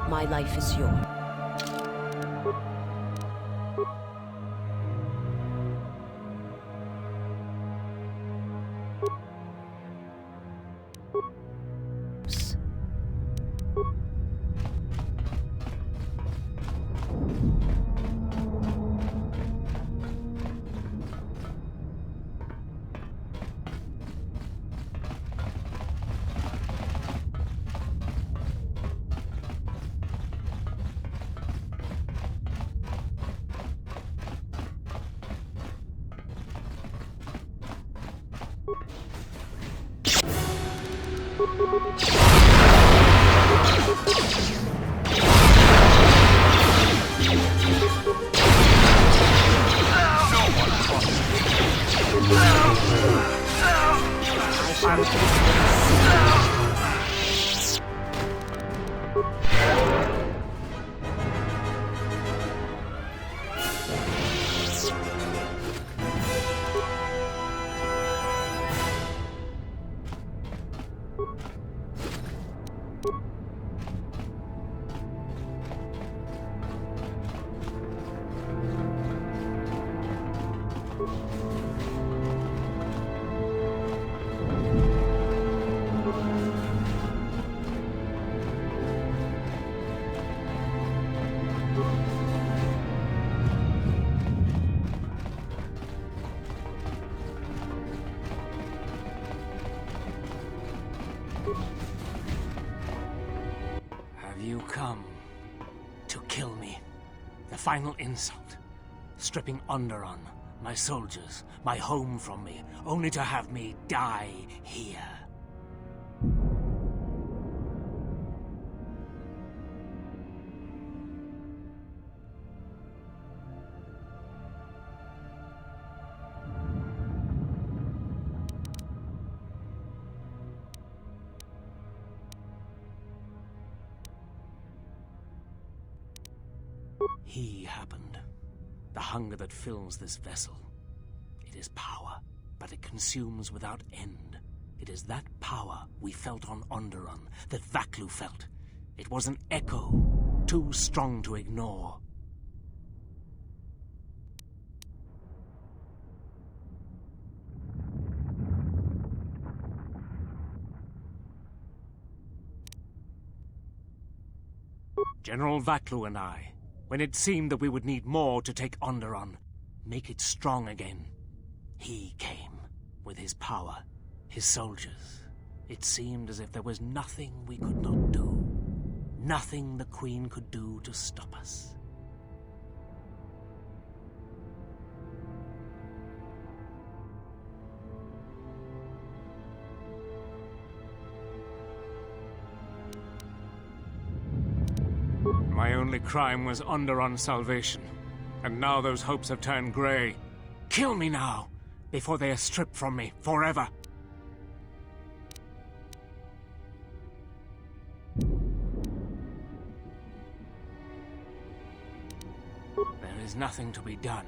My life is yours. You come to kill me. The final insult. Stripping Onderon, my soldiers, my home from me, only to have me die here. He happened. The hunger that fills this vessel. It is power, but it consumes without end. It is that power we felt on Onderon, that Vaklu felt. It was an echo, too strong to ignore. General Vaklu and I, when it seemed that we would need more to take Onderon, make it strong again, he came with his power, his soldiers. It seemed as if there was nothing we could not do, nothing the Queen could do to stop us. My only crime was Onderon's salvation, and now those hopes have turned grey. Kill me now, before they are stripped from me forever. There is nothing to be done,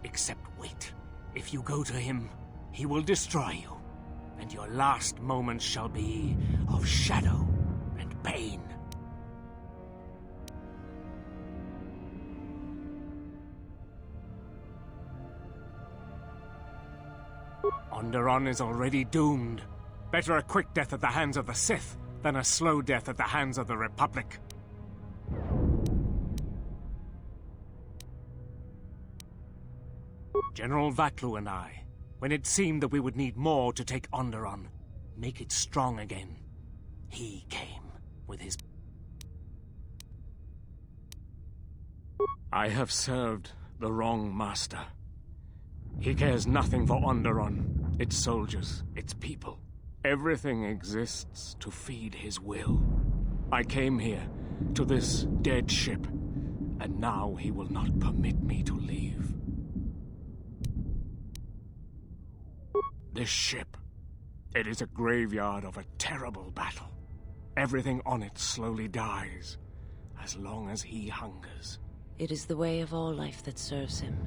except wait. If you go to him, he will destroy you, and your last moments shall be of shadow and pain. Onderon is already doomed. Better a quick death at the hands of the Sith than a slow death at the hands of the Republic. General Vaklu and I, when it seemed that we would need more to take Onderon, make it strong again, he came with his... I have served the wrong master. He cares nothing for Onderon, its soldiers, its people. Everything exists to feed his will. I came here, to this dead ship, and now he will not permit me to leave. This ship, it is a graveyard of a terrible battle. Everything on it slowly dies, as long as he hungers. It is the way of all life that serves him.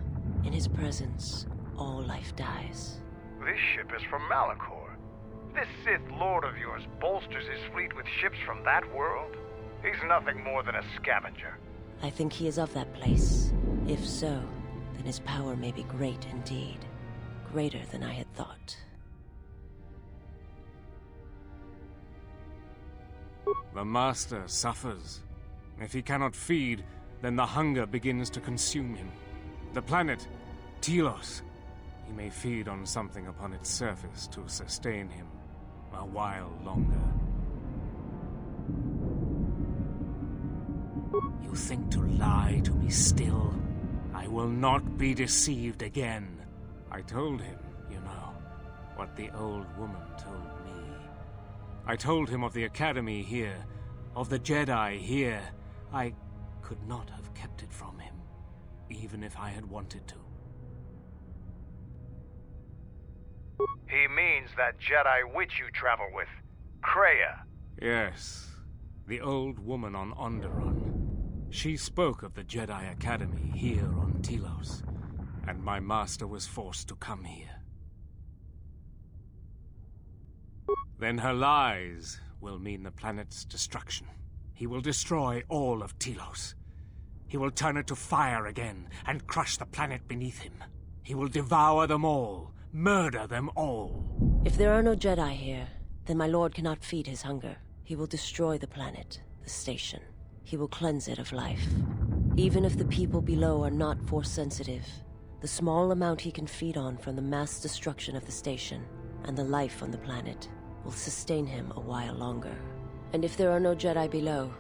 In his presence, all life dies. This ship is from Malachor. This Sith Lord of yours bolsters his fleet with ships from that world? He's nothing more than a scavenger. I think he is of that place. If so, then his power may be great indeed. Greater than I had thought. The Master suffers. If he cannot feed, then the hunger begins to consume him. The planet, Telos, he may feed on something upon its surface to sustain him a while longer. You think to lie to me still? I will not be deceived again. I told him, you know, what the old woman told me. I told him of the Academy here, of the Jedi here. I could not have kept it from him, even if I had wanted to. He means that Jedi witch you travel with, Kreia. Yes, the old woman on Onderon. She spoke of the Jedi Academy here on Telos, and my master was forced to come here. Then her lies will mean the planet's destruction. He will destroy all of Telos. He will turn it to fire again and crush the planet beneath him. He will devour them all, murder them all. If there are no Jedi here, then my lord cannot feed his hunger. He will destroy the planet, the station. He will cleanse it of life. Even if the people below are not Force-sensitive, the small amount he can feed on from the mass destruction of the station and the life on the planet will sustain him a while longer. And if there are no Jedi below,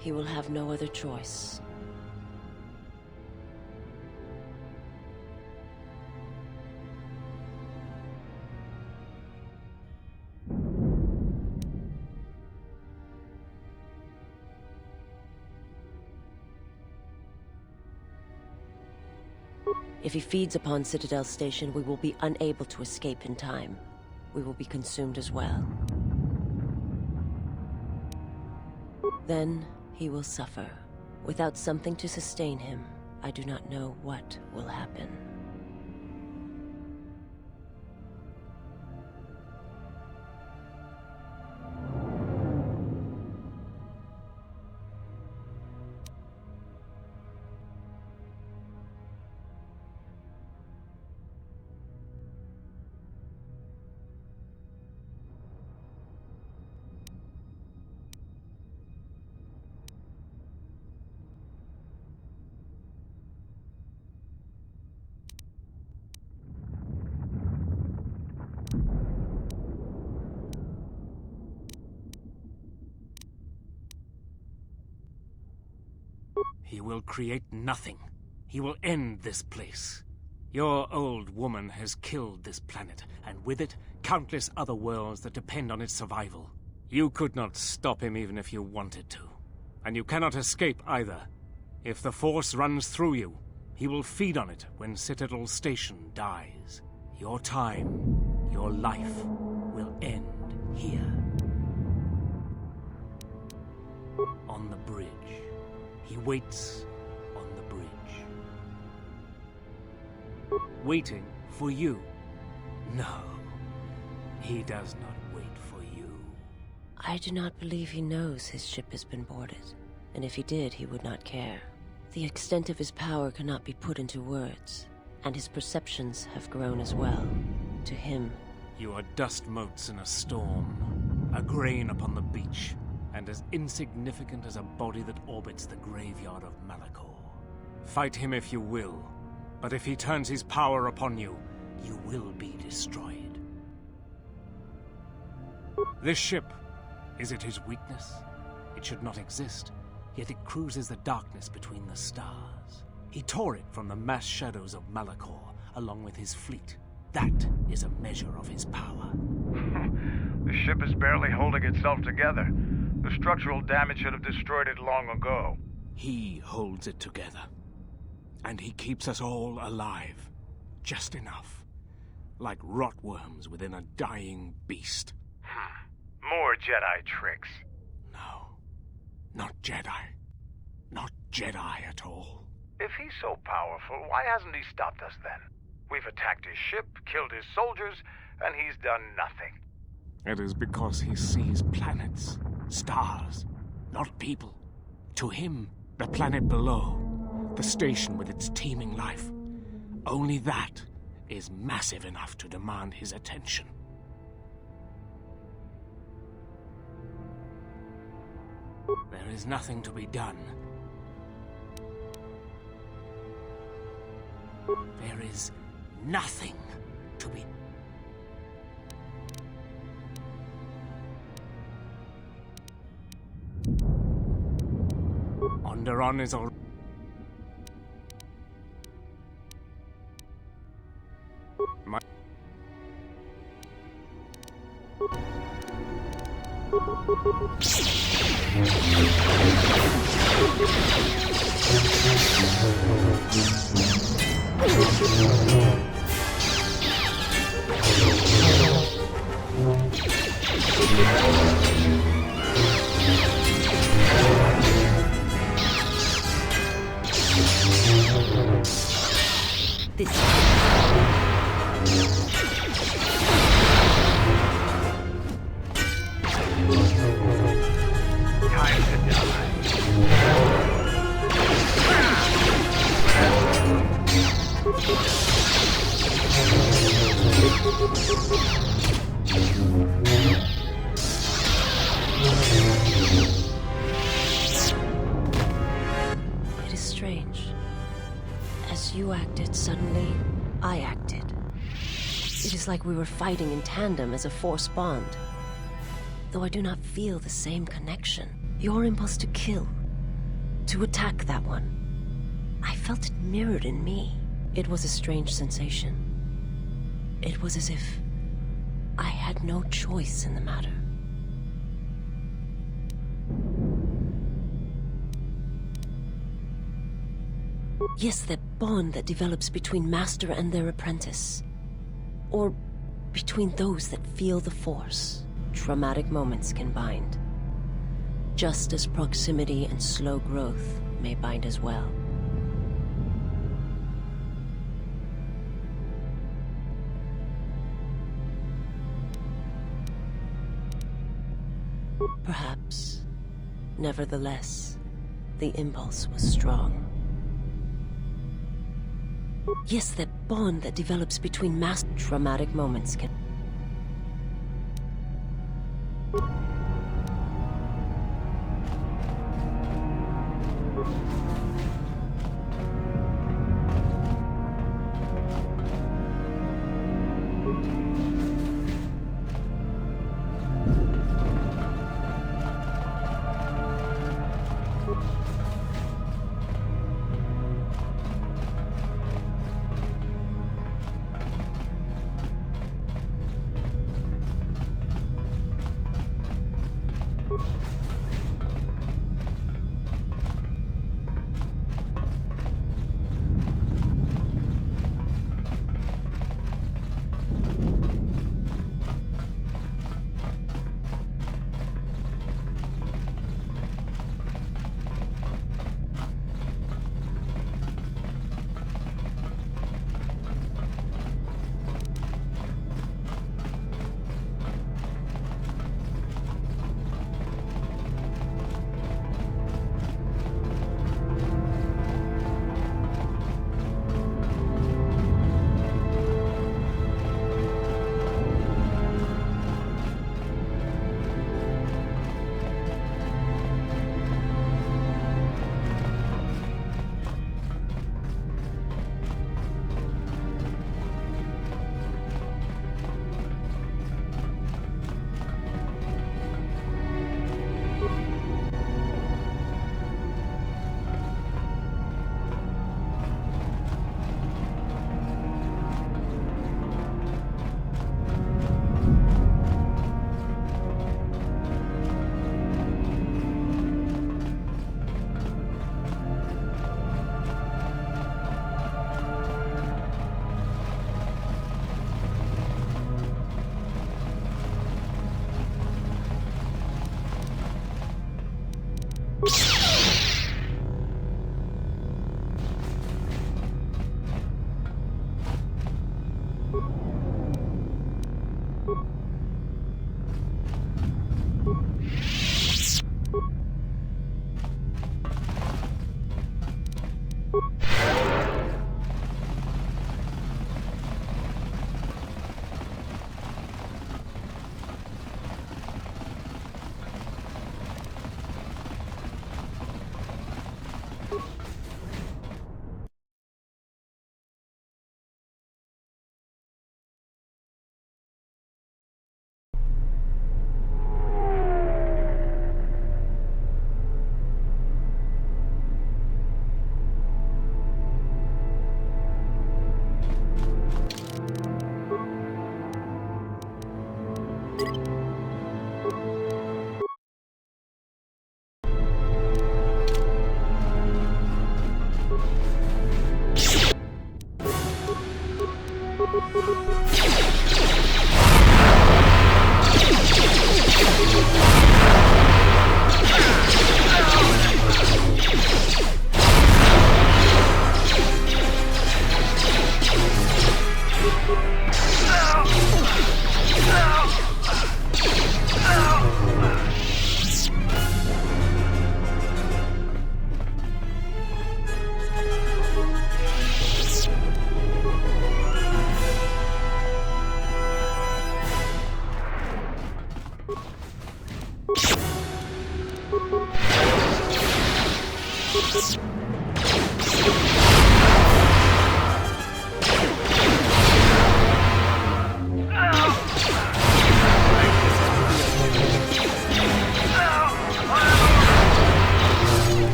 he will have no other choice. If he feeds upon Citadel Station, we will be unable to escape in time. We will be consumed as well. Then he will suffer. Without something to sustain him, I do not know what will happen. He will create nothing. He will end this place. Your old woman has killed this planet, and with it, countless other worlds that depend on its survival. You could not stop him even if you wanted to. And you cannot escape either. If the Force runs through you, he will feed on it when Citadel Station dies. Your time, your life, will end here. On the bridge. He waits on the bridge. Waiting for you. No, he does not wait for you. I do not believe he knows his ship has been boarded. And if he did, he would not care. The extent of his power cannot be put into words. And his perceptions have grown as well. To him. You are dust motes in a storm. A grain upon the beach. And as insignificant as a body that orbits the graveyard of Malachor. Fight him if you will, but if he turns his power upon you, you will be destroyed. This ship, is it his weakness? It should not exist, yet it cruises the darkness between the stars. He tore it from the mass shadows of Malachor, along with his fleet. That is a measure of his power. The ship is barely holding itself together. The structural damage should have destroyed it long ago. He holds it together. And he keeps us all alive. Just enough. Like rotworms within a dying beast. More Jedi tricks. No. Not Jedi. Not Jedi at all. If he's so powerful, why hasn't he stopped us then? We've attacked his ship, killed his soldiers, and he's done nothing. It is because he sees planets, stars, not people. To him, the planet below, the station with its teeming life, only that is massive enough to demand his attention. There is nothing to be done. There is nothing to be... Onderon is all... My... This... Time to die. It is strange. As you acted, suddenly, I acted. It is like we were fighting in tandem as a force bond. Though I do not feel the same connection. Your impulse to kill, to attack that one, I felt it mirrored in me. It was a strange sensation. It was as if I had no choice in the matter. Yes, that bond that develops between master and their apprentice. Or between those that feel the force. Traumatic moments can bind. Just as proximity and slow growth may bind as well. Perhaps. Nevertheless, the impulse was strong. Yes, that bond that develops between traumatic moments can...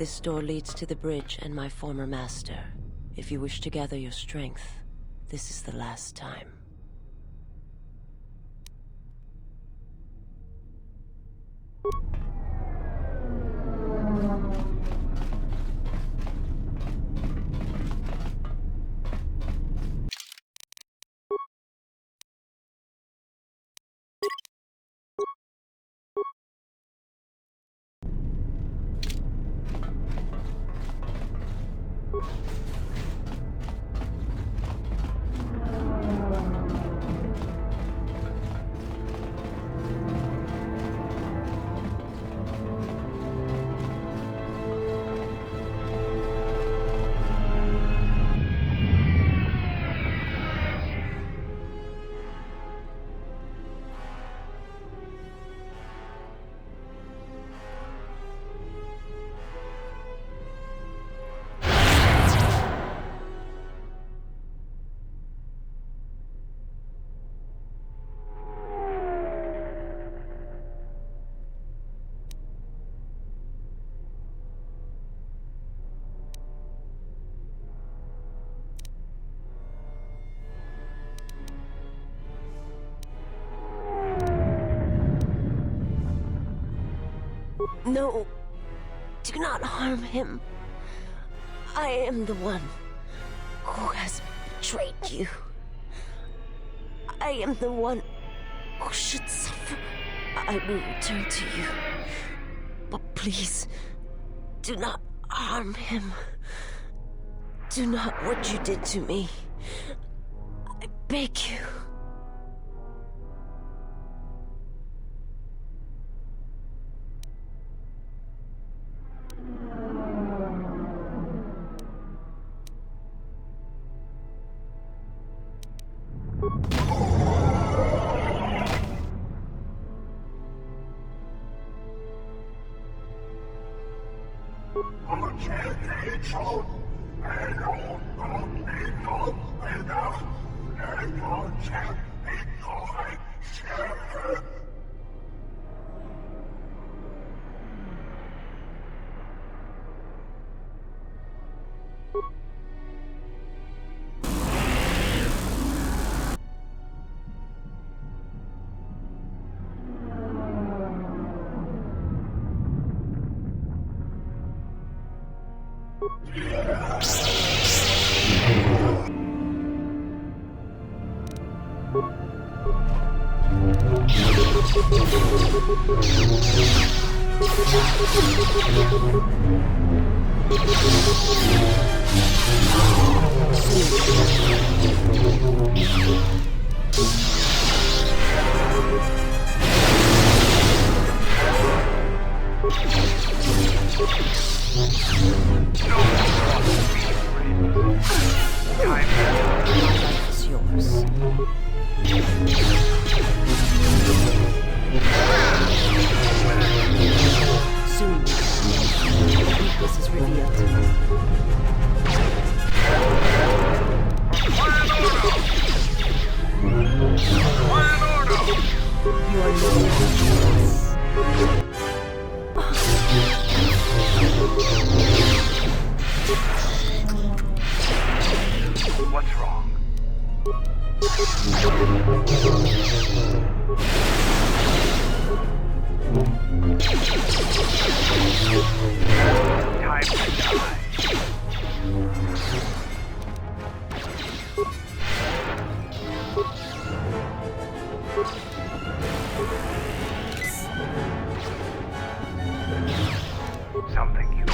This door leads to the bridge and my former master. If you wish to gather your strength, this is the last time. No, do not harm him. I am the one who has betrayed you. I am the one who should suffer. I will return to you. But please, do not harm him. Do not what you did to me. I beg you. It's yours. Soon, your weakness is revealed. You are no longer What's wrong? Time to die. Something you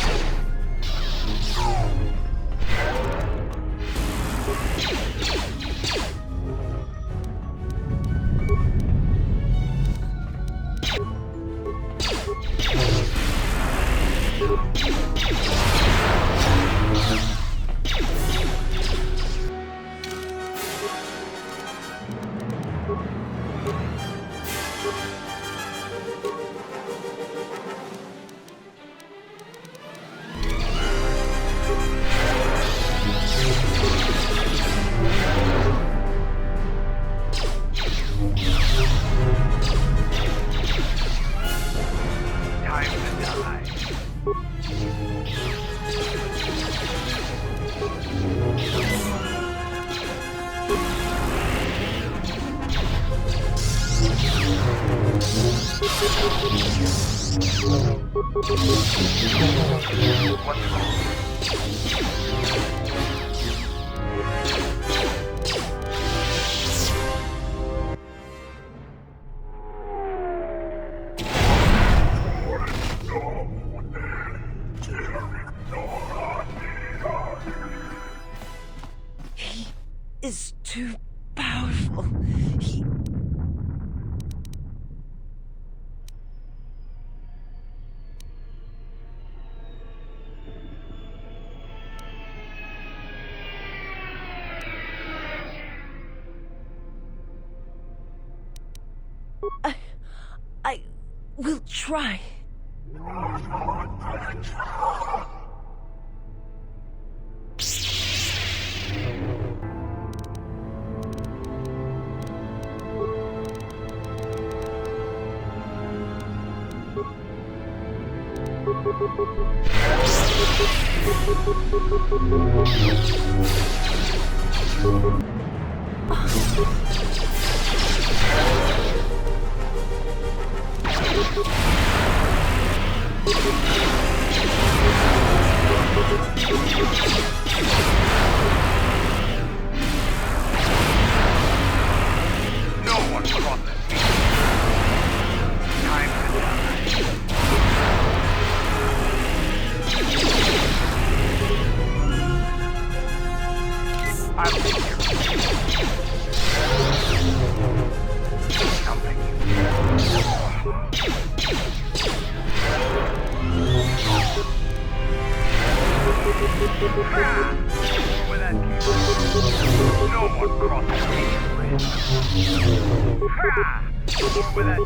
is too powerful. He... I will try. No one crosses me. Time to die. I'll be here. Something. Where that came from. No one crosses me. Where that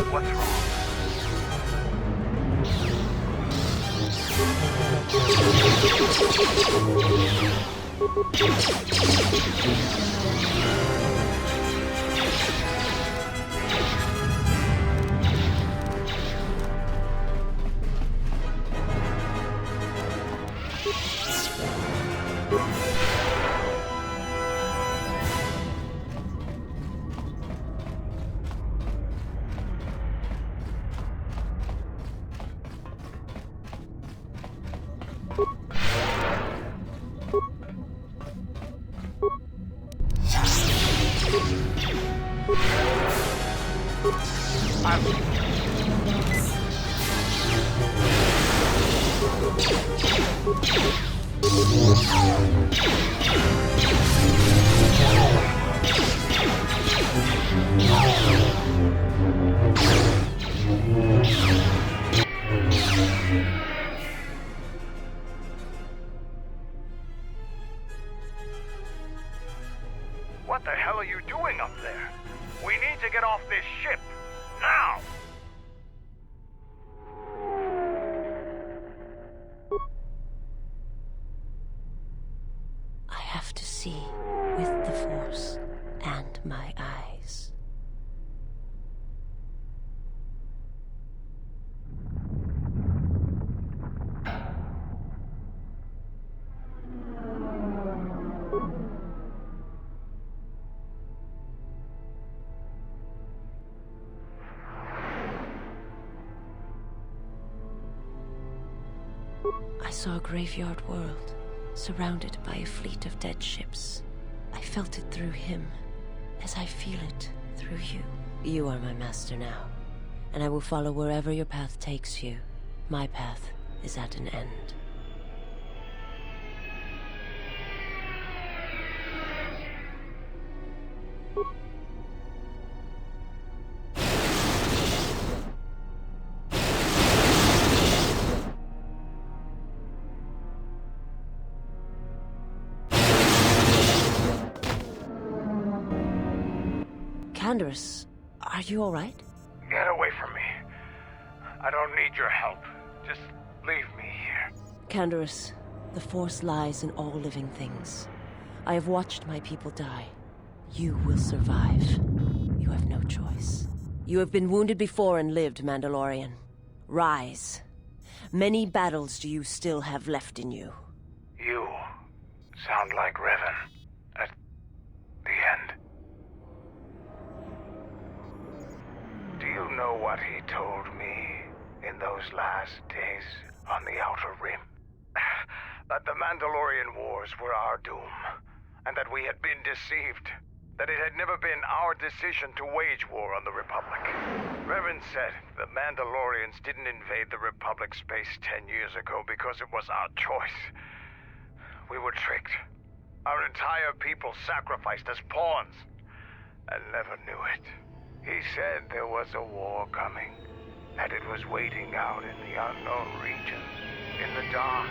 What's wrong? What the hell are you doing up there? We need to get off this ship. Now! I have to see with the Force and my eyes. I saw a graveyard world, surrounded by a fleet of dead ships. I felt it through him, as I feel it through you. You are my master now, and I will follow wherever your path takes you. My path is at an end. Canderous, are you all right? Get away from me. I don't need your help. Just leave me here. Canderous, the Force lies in all living things. I have watched my people die. You will survive. You have no choice. You have been wounded before and lived, Mandalorian. Rise. Many battles do you still have left in you. You sound like Revan at the end. Do you know what he told me in those last days on the Outer Rim? That the Mandalorian Wars were our doom, and that we had been deceived. That it had never been our decision to wage war on the Republic. Revan said the Mandalorians didn't invade the Republic space 10 years ago because it was our choice. We were tricked. Our entire people sacrificed as pawns, and never knew it. He said there was a war coming, that it was waiting out in the unknown regions, in the dark,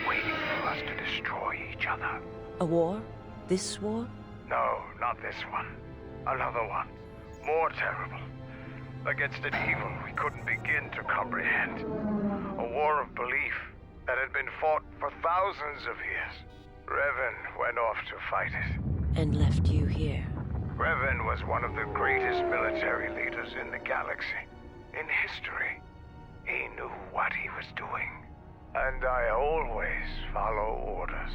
waiting for us to destroy each other. A war? This war? No, not this one. Another one. More terrible. Against an evil we couldn't begin to comprehend. A war of belief that had been fought for thousands of years. Revan went off to fight it. And left you here. Revan was one of the greatest military leaders in the galaxy. In history. He knew what he was doing. And I always follow orders.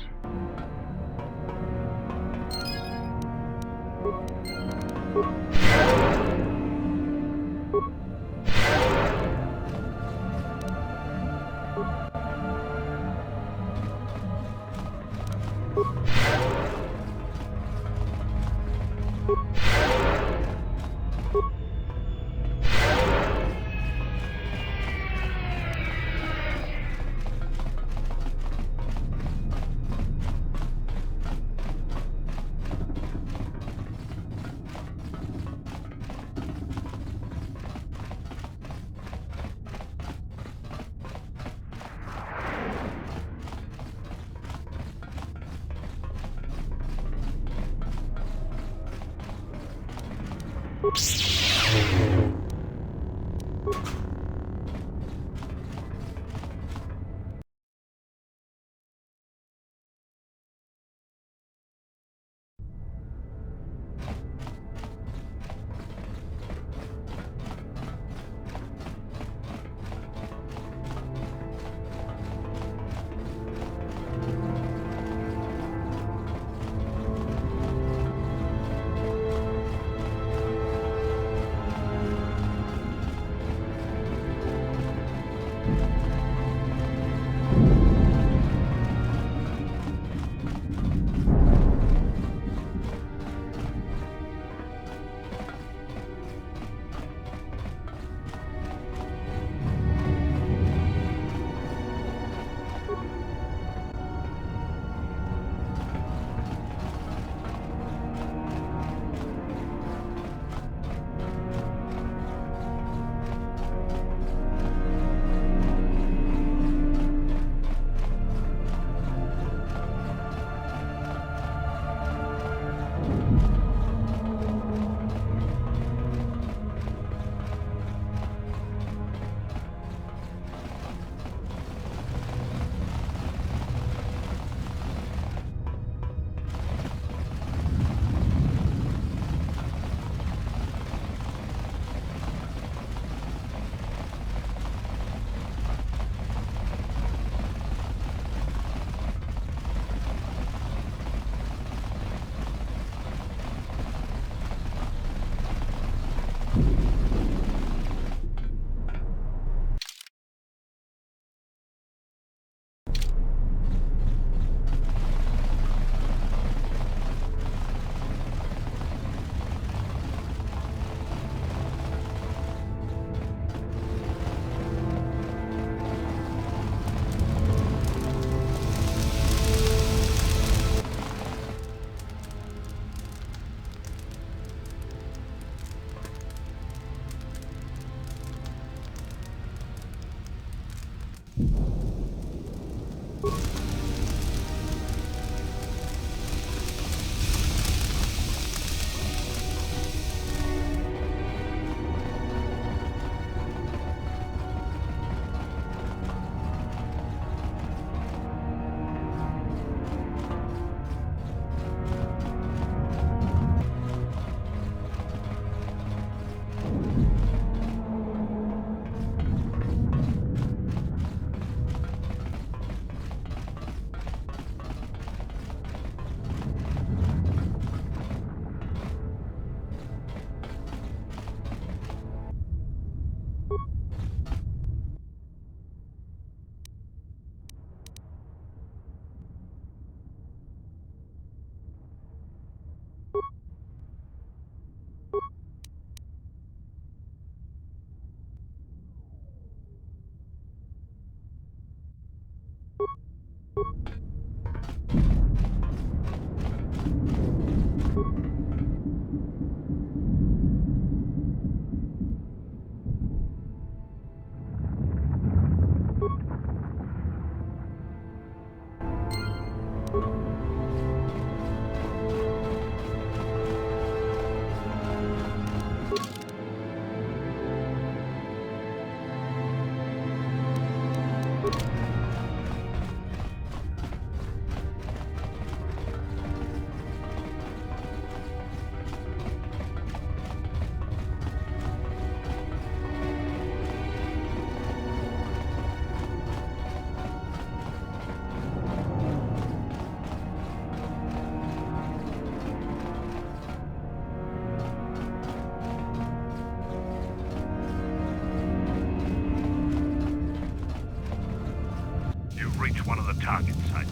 reach one of the target sites.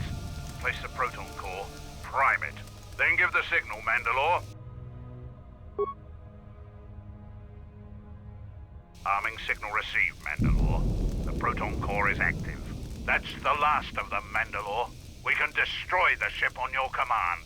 Place the proton core, prime it, then give the signal, Mandalore. Arming signal received, Mandalore. The proton core is active. That's the last of them, Mandalore. We can destroy the ship on your command.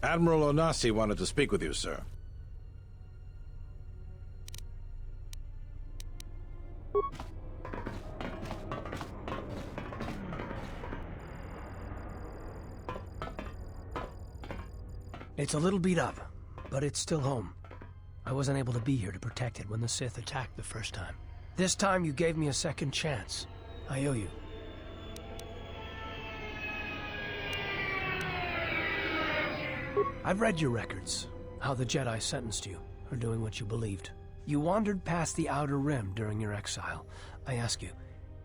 Admiral Onasi wanted to speak with you, sir. It's a little beat up, but it's still home. I wasn't able to be here to protect it when the Sith attacked the first time. This time you gave me a second chance. I owe you. I've read your records, how the Jedi sentenced you for doing what you believed. You wandered past the Outer Rim during your exile. I ask you,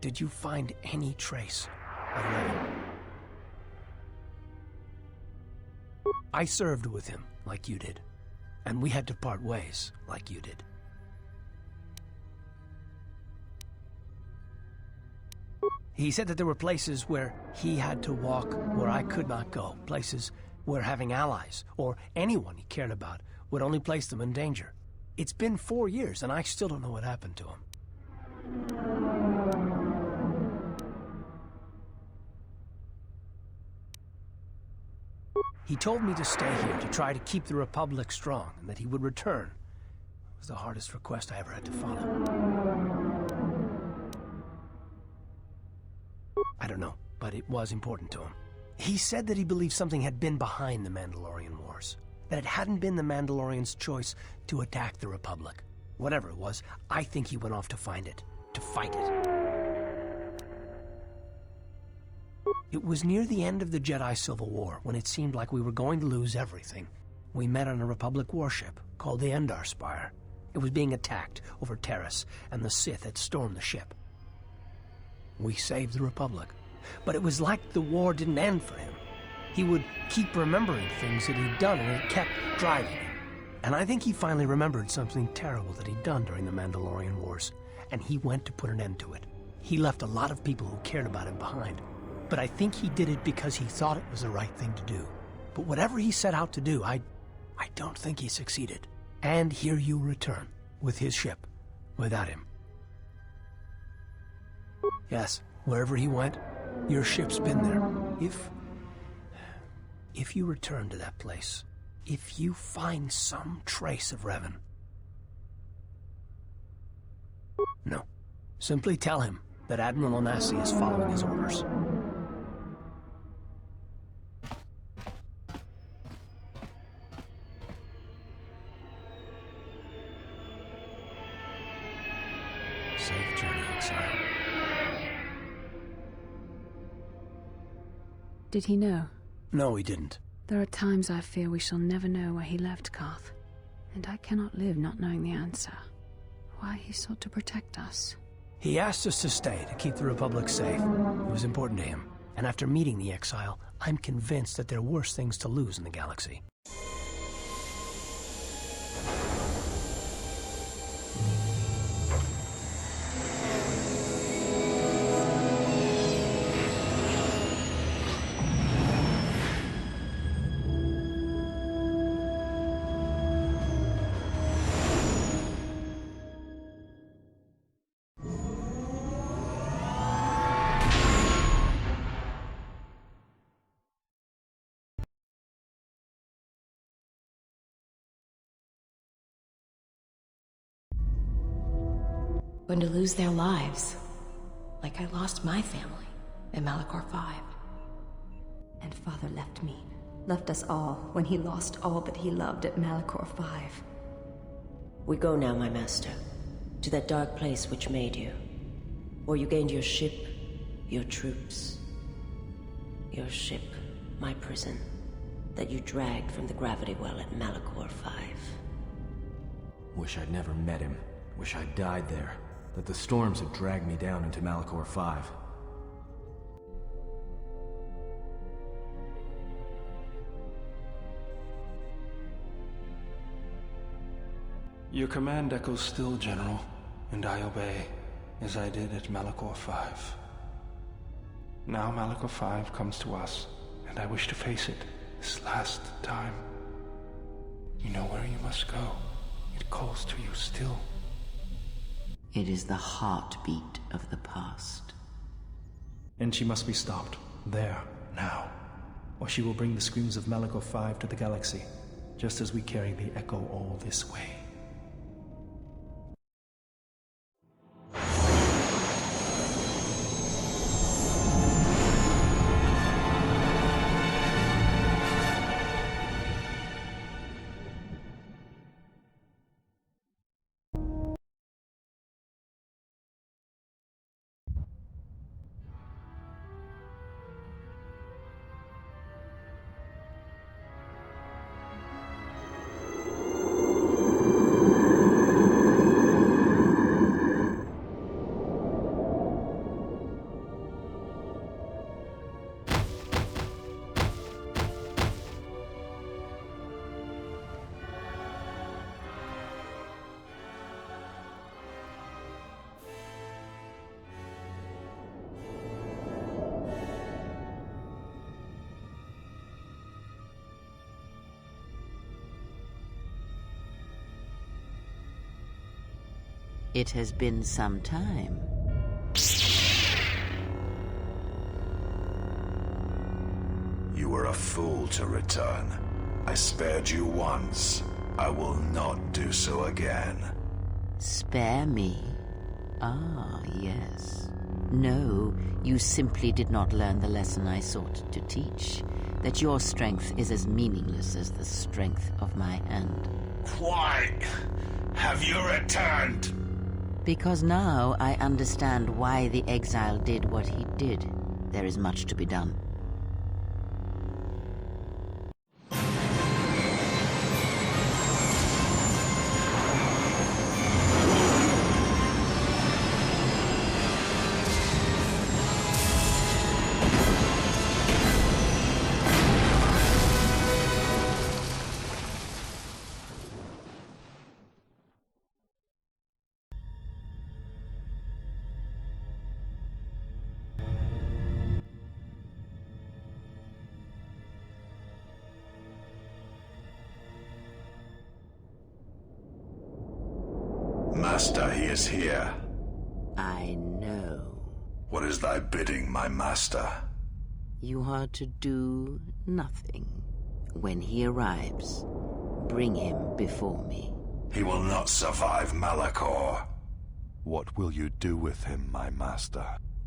did you find any trace of Revan? I served with him like you did, and we had to part ways like you did. He said that there were places where he had to walk where I could not go, places where having allies, or anyone he cared about, would only place them in danger. It's been 4 years, and I still don't know what happened to him. He told me to stay here, to try to keep the Republic strong, and that he would return. It was the hardest request I ever had to follow. I don't know, but it was important to him. He said that he believed something had been behind the Mandalorian Wars, that it hadn't been the Mandalorians' choice to attack the Republic. Whatever it was, I think he went off to find it, to fight it. It was near the end of the Jedi Civil War, when it seemed like we were going to lose everything. We met on a Republic warship called the Endar Spire. It was being attacked over Terrace, and the Sith had stormed the ship. We saved the Republic. But it was like the war didn't end for him. He would keep remembering things that he'd done, and it kept driving him. And I think he finally remembered something terrible that he'd done during the Mandalorian Wars, and he went to put an end to it. He left a lot of people who cared about him behind. But I think he did it because he thought it was the right thing to do. But whatever he set out to do, I don't think he succeeded. And here you return, with his ship, without him. Yes, wherever he went, your ship's been there. If you return to that place, if you find some trace of Revan... No. Simply tell him that Admiral Onasi is following his orders. Safe journey, exile. Did he know? No, he didn't. There are times I fear we shall never know where he left Karth, and I cannot live not knowing the answer. Why he sought to protect us. He asked us to stay, to keep the Republic safe. It was important to him. And after meeting the exile, I'm convinced that there are worse things to lose in the galaxy. Going to lose their lives, like I lost my family in Malachor 5. And Father left us all when he lost all that he loved at Malachor 5. We go now, my master, to that dark place which made you, where you gained your ship, your troops. Your ship, my prison, that you dragged from the gravity well at Malachor 5. Wish I'd never met him. Wish I'd died there. That the storms had dragged me down into Malachor 5. Your command echoes still, General, and I obey, as I did at Malachor 5. Now Malachor 5 comes to us, and I wish to face it this last time. You know where you must go. It calls to you still. It is the heartbeat of the past. And she must be stopped, there, now. Or she will bring the screams of Malachor 5 to the galaxy, just as we carry the echo all this way. It has been some time. You were a fool to return. I spared you once. I will not do so again. Spare me? Ah, yes. No, you simply did not learn the lesson I sought to teach. That your strength is as meaningless as the strength of my hand. Why have you returned? Because now I understand why the exile did what he did. There is much to be done. Master, he is here. I know. What is thy bidding, my master? You are to do nothing. When he arrives, bring him before me. He will not survive Malachor. What will you do with him, my master?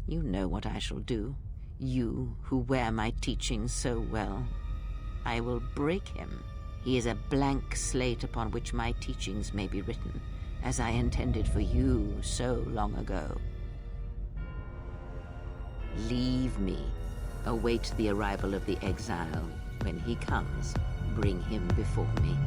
You know what I shall do. You, who wear my teachings so well. I will break him. He is a blank slate upon which my teachings may be written, as I intended for you so long ago. Leave me. Await the arrival of the exile. When he comes, bring him before me.